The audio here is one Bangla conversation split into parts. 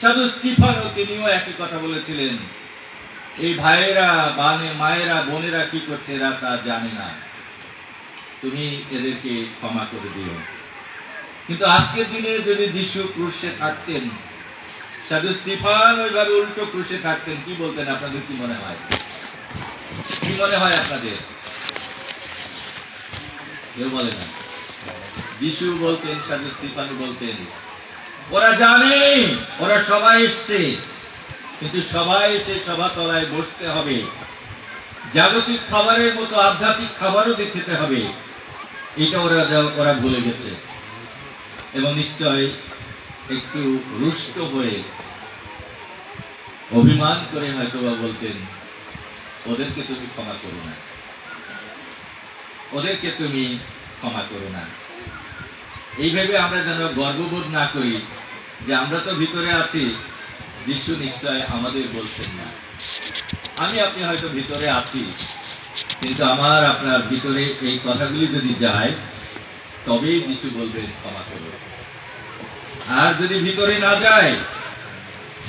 সাধু স্টিফানও তিনিও একই কথা বলেছিলেন, এই ভাইয়েরা মায়েরা বোনেরা কি করছে এরা তা জানে না, তুমি এদেরকে ক্ষমা করে দিও। কিন্তু আজকের দিনে যদি যিশু ক্রুশে থাকতেন, সাধু স্টিফান ওইভাবে উল্টো ক্রুশে থাকতেন, কি বলতেন? আপনাদের কি মনে হয়? কি মনে হয় আপনাদের? কেউ বলে না। যিশু বলতেন, সাধু স্টিফান বলতেন, ওরা জানে ওরা সবাই এসছে, কিন্তু সবাই এসে সভাতলায় বসতে হবে, জাগতিক খাবারের মতো আধ্যাত্মিক খাবারও খেতে হবে, এটা ওরা ভুলে গেছে। এবং নিশ্চয় একটু রুষ্ট হয়ে অভিমান করে হয়তো বা বলতেন, ওদেরকে তুমি ক্ষমা করো না, ওদেরকে তুমি ক্ষমা করো না। এইভাবে আমরা যেন গর্ববোধ না করি যে আমরা তো ভিতরে আছি, যিশু নিশ্চয় আমাদের বলছেন না। আমি আপনি হয়তো ভিতরে আছি, কিন্তু আমার আপনার ভিতরে এই কথাগুলি যদি যায়, তবেই যিশু বলবেন ক্ষমা করো। আর যদি ভিতরে না যায়,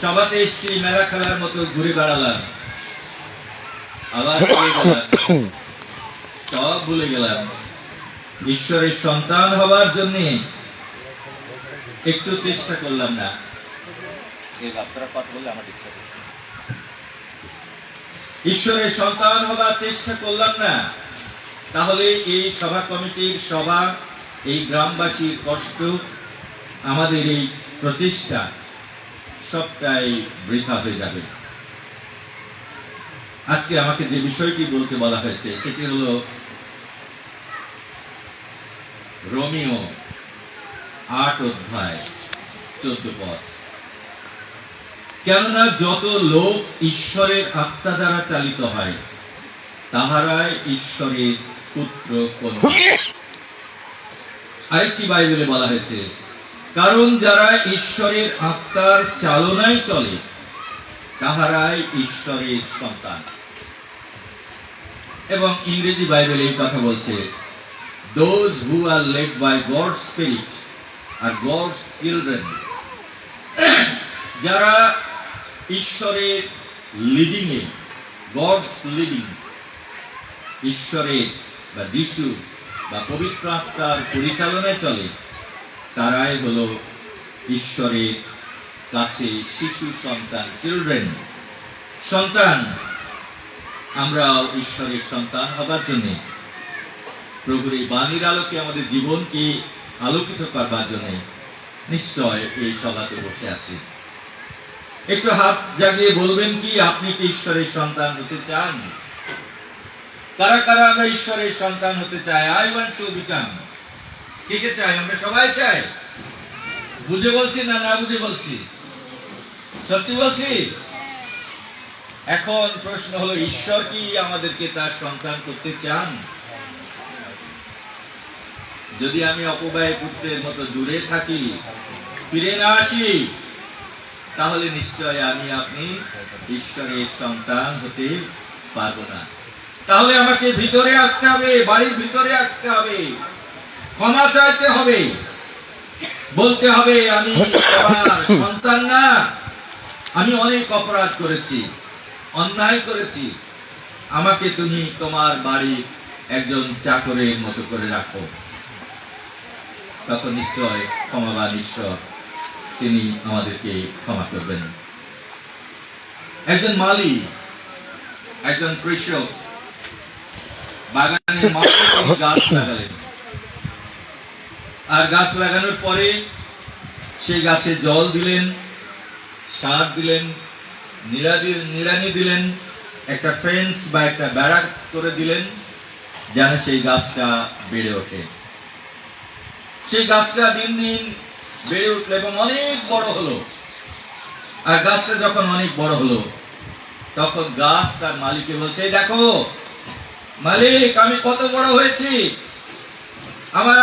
সবাতে এসছি, মেলা খেলার মতো ঘুরে বেড়ালাম, আবার সব ভুলে গেলাম, ঈশ্বরের সন্তান হবার জন্য একটু চেষ্টা করলাম না। ঈশ্বরের সন্তান হবার চেষ্টা করলাম না, তাহলে এই সভা কমিটির সভা, এই গ্রামবাসীর কষ্ট, আমাদের এই প্রচেষ্টা সবটাই বৃথা হয়ে যাবে। আজকে আমাকে যে বিষয়টি বলতে বলা হয়েছে সেটি হলো রোমিও 8 অধ্যায় 14 পদ। কেননা যত লোক ঈশ্বরের আত্মা দ্বারা চালিত হয়, তাহারাই ঈশ্বরের পুত্র কন্যা। আরেকটি বাইবেলে বলা হয়েছে, কারণ যারা ঈশ্বরের আত্মার চালনায় চলে, তাহারাই ঈশ্বরের সন্তান। এবং ইংরেজি বাইবেলে এই কথা বলছে, those who are led by God's Spirit are God's children. যারা ঈশ্বরের লিডিং এ, গডস লিডিং, ঈশ্বরের বা যিশু বা পবিত্র আত্মার পরিচালনায় চলে, তারাই হলো ঈশ্বরের কাছে শিশু সন্তান, চিলড্রেন, সন্তান। আমরাও ঈশ্বরের সন্তান হবার জন্য প্রভুর এই বাণীর আলোকে আমাদের জীবনকে আলোকিত করবার জন্য নিশ্চয় এই সভাতে বসে আছি। একটু হাত জাগিয়ে বলবেন কি, আপনি কি ঈশ্বরের সন্তান হতে চান? কারা কারা আমরা ঈশ্বরের সন্তান হতে চাই? I want to become. কে কে চাই? আমরা সবাই চাই। বুঝে বলছি না না বুঝে বলছি? সত্যি বলছি। এখন প্রশ্ন হলো, ঈশ্বর কি আমাদেরকে তার সন্তান করতে চান? যদি আমি অপব্যয় পুত্রের মতো দূরে থাকি, ফিরে না আসি, তাহলে নিশ্চয় আমি আপনি ঈশ্বরের সন্তান হতে পারবো না। তাহলে আমাকে ভিতরে আসতে হবে, বাড়ির ভিতরে আসতে হবে, ক্ষমা চাইতে হবে, বলতে হবে আমি তোমার সন্তান না, আমি অনেক অপরাধ করেছি, অন্যায় করেছি, আমাকে তুমি তোমার বাড়ির একজন চাকরের মতো করে রাখো। তখন নিশ্চয় ক্ষমাবান ঈশ্বর তিনি আমাদেরকে ক্ষমা করবেন। একজন মালি, একজন কৃষক বাগানের মাঠে তিনি গাছ লাগালেন, আর গাছ লাগানোর পরে সেই গাছে জল দিলেন, সার দিলেন, নিড়ানি দিলেন, একটা ফেন্স বা একটা বেড়া করে দিলেন, যেন সেই গাছটা বেড়ে ওঠে। সেই গাছটা দিন দিন বেড়ে উঠলো এবং অনেক বড় হলো। আর গাছটা যখন অনেক বড় হলো, তখন গাছ তার মালিককে বলছে, দেখো মালিক, আমি কত বড় হয়েছি, আমার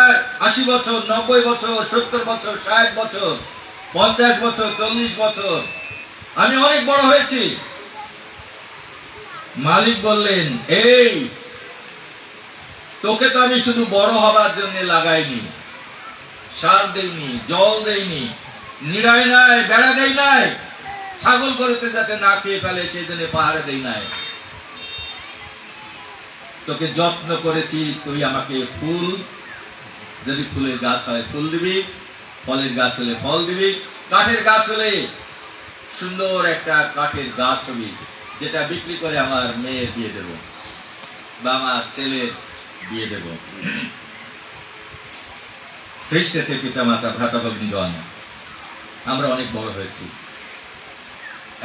80 বছর, 90 বছর, 70 বছর, 60 বছর, 50 বছর, 40 বছর, আমি অনেক বড় হয়েছি। মালিক বললেন, এই তোকে তো আমি শুধু বড় হবার জন্য লাগাইনি, সার দেইনি, জল দেইনি, নিড়াই নাই, বেড়া দেই নাই, ছাগল গরুতে যাতে না খেয়ে ফেলে সেই জন্য পাহাড়ে দেই নাই। তোকে যত্ন করেছি, তুই আমাকে ফুল, যদি ফুলের গাছ হয় ফুল দিবি, ফলের গাছ হলে ফল দিবি, কাঠের গাছ হলে সুন্দর একটা কাঠের গাছ হবি, যেটা বিক্রি করে আমার মেয়ের বিয়ে দেব বা আমার ছেলের বিয়ে দেব। খ্রিস্টের পিতা মাতা ভ্রাতা ভগ্নীগণ, আমরা অনেক বড় হয়েছি,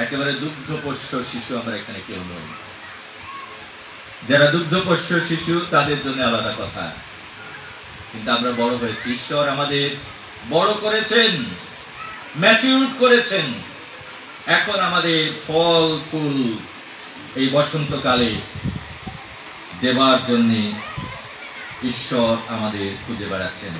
একেবারে দুগ্ধপোষ্য শিশু আমরা এখানে কেউ নই। যারা দুগ্ধপোষ্য শিশু তাদের জন্য আলাদা কথা, কিন্তু আমরা বড় হয়েছি। ঈশ্বর আমাদের বড় করেছেন, ম্যাচিউর করেছেন। এখন আমাদের ফল ফুল এই বসন্তকালে দেবার জন্য ঈশ্বর আমাদের খুঁজে বেড়াচ্ছেন।